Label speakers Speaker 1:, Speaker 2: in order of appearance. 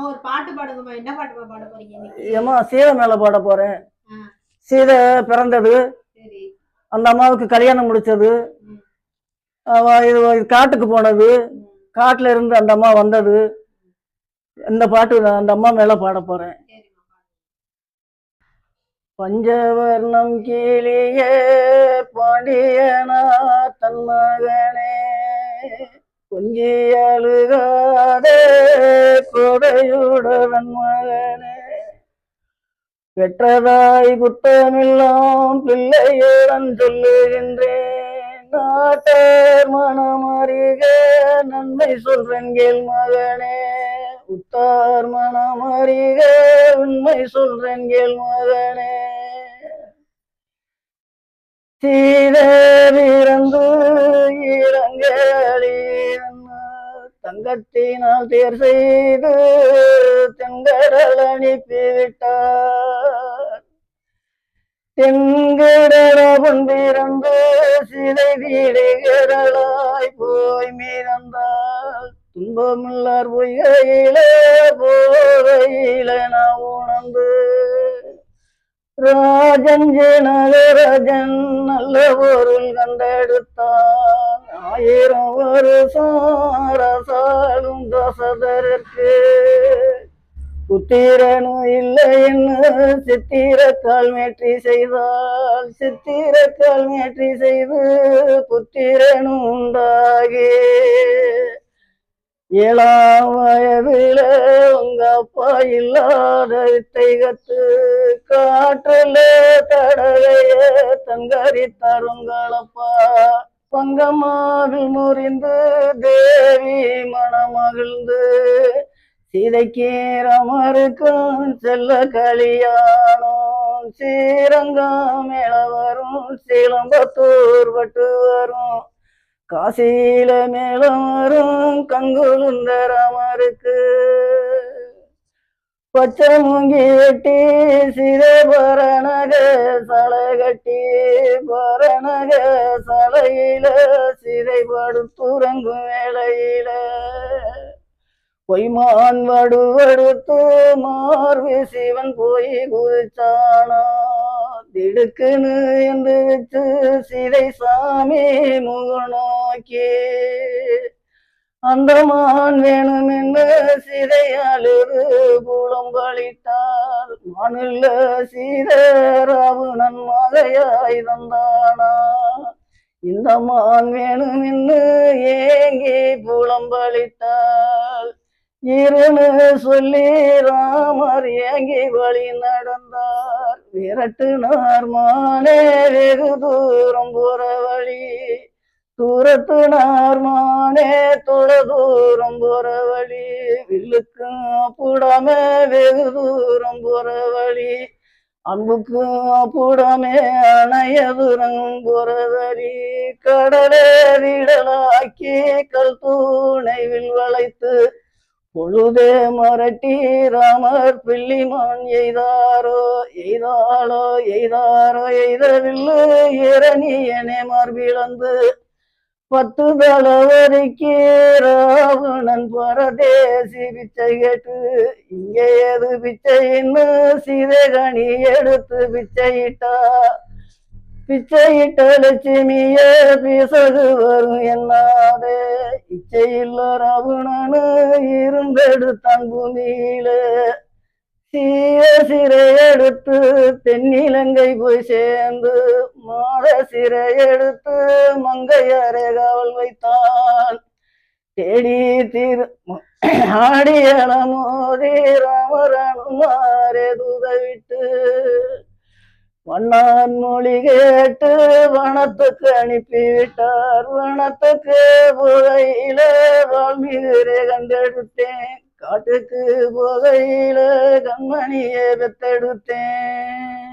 Speaker 1: ஒரு பாட்டு பாடுங்கம்மா. என்ன பாட்டுமா பாட போறீங்க இன்னைக்கு?
Speaker 2: ஏமா சீதை மேல பாட போறேன். சீதை பிறந்தது, அந்த அம்மாவுக்கு கல்யாணம் முடிச்சது, காட்டுக்கு போனது, காட்டுல இருந்து அந்த அம்மா வந்தது. இந்த பாட்டு நான் அந்த அம்மா மேல பாட போறேன். பஞ்சவர்ணம் கீழியே பாண்டியனா தன் மகனே, கொஞ்சி அழுகாதே கொடையுடன் மகனே, பெற்றதாய் குத்தமில்லாம் பிள்ளையுடன் சொல்லுகின்றேன், நாட்டார் மனம் அறிக நன்மை சொல்றேன் கேள் மகனே, உத்தார் மனம் அறிக உண்மை சொல்றேன் கேள் மகனே, சீதை பிறந்து இளங்கலின் தங்கத்தினால் தேர் செய்து தென்கடல் அனுப்பிவிட்டார், தென்கடலவன் பிறந்து சிதை வீடுகடலாய் போய் மீறந்தால், துன்பமில்லார் பொய்கையில போகையில நான் உணர்ந்து, ராஜன் ஜனகராஜன் நல்ல பொருள் கண்டெடுத்தான், 1000 வருஷம் அரசாளும் தசரதற்கு புத்திரனும் இல்லை என்று சித்திரக்கால் மேற்றி செய்தால், சித்திரக்கால் மேற்றி செய்து புத்திரனும் உண்டாகி, 7ஆம் வயதில உங்க அப்பா இல்லாத வித்தை கத்து காற்றுல தடவைய தங்கரி தருங்களப்பா, பங்கமாவில் முறிந்து தேவி மனமகிழ்ந்து, சீதைக்கு ராமருக்கும் செல்ல கலியாணம், ஸ்ரீரங்கம் மேல வரும் சீலம்பத்தூர் பட்டு வரும், காசியில மேல வரும் கங்குழுந்த ராமருக்கு, பச்சை மூங்கி வெட்டி சிறை பரணக சலை கட்டி, பரணக சலையில சிறை படுத்துறங்கும் வேளையில, பொய்மான் வடுவடுத்து மார்பு சிவன் போய் குதிச்சானா, திடுக்குன்னு என்று வச்சு சிறை சாமி முகநோக்கி, அந்த மான் வேணும் என்று சிறையாளரு புலம்பளித்தால், மானுள்ள சீதை ராவணன் மகையாய் தந்தானா, இந்த மான் வேணும் என்று ஏங்கி புலம்பளித்தால், இருன்னு சொல்லி ராமர் ஏங்கி வழி நடந்தார், விரட்டுனார் மானே வெகு தூரம் போற வழி, தூரத்துனார் மானே தொட தூரம் போற வழி, வில்லுக்கும் அப்புடாமே வெகு தூரம் போற வழி, அன்புக்கும் அப்புடாமே அணைய தூரம் போற வழி, கடலே விடலாக்கி கல் தூணைவில் வளைத்து பொழுதே மரட்டி ராமர் பிள்ளிமான் எய்தாரோ எய்தாளோ எய்தாரோ எய்தவில்லு இரணியனே மார்பிளந்து, 10 தளவரிக்கு ராவணன் பரதேசி பிச்சை கேட்டு, இங்கே ஏது பிச்சைன்னு சீதைகணி எடுத்து பிச்சையிட்டா, பிச்சையிட்ட லட்சுமிய பிசகு வரும் என்னாதே, இச்சையில்ல ராவணனு இருந்தெடுத்தான் பூமியில, சீய சிறை எடுத்து தென்னிலங்கை போய் சேர்ந்து, மாட சிறை எடுத்து மங்கையரை காவல் வைத்தான், தேடி திரு ஆடியல மோதி ராமரனுமாரே தூதவிட்டு, வண்ணான் மொழி கேட்டு வனத்துக்கு அனுப்பிவிட்டார், வனத்துக்கு புகையில வால்மீகரை கண்டெடுத்தேன், காட்டுக்கு புகையில கண்மணியை பெத்தெடுத்தேன்.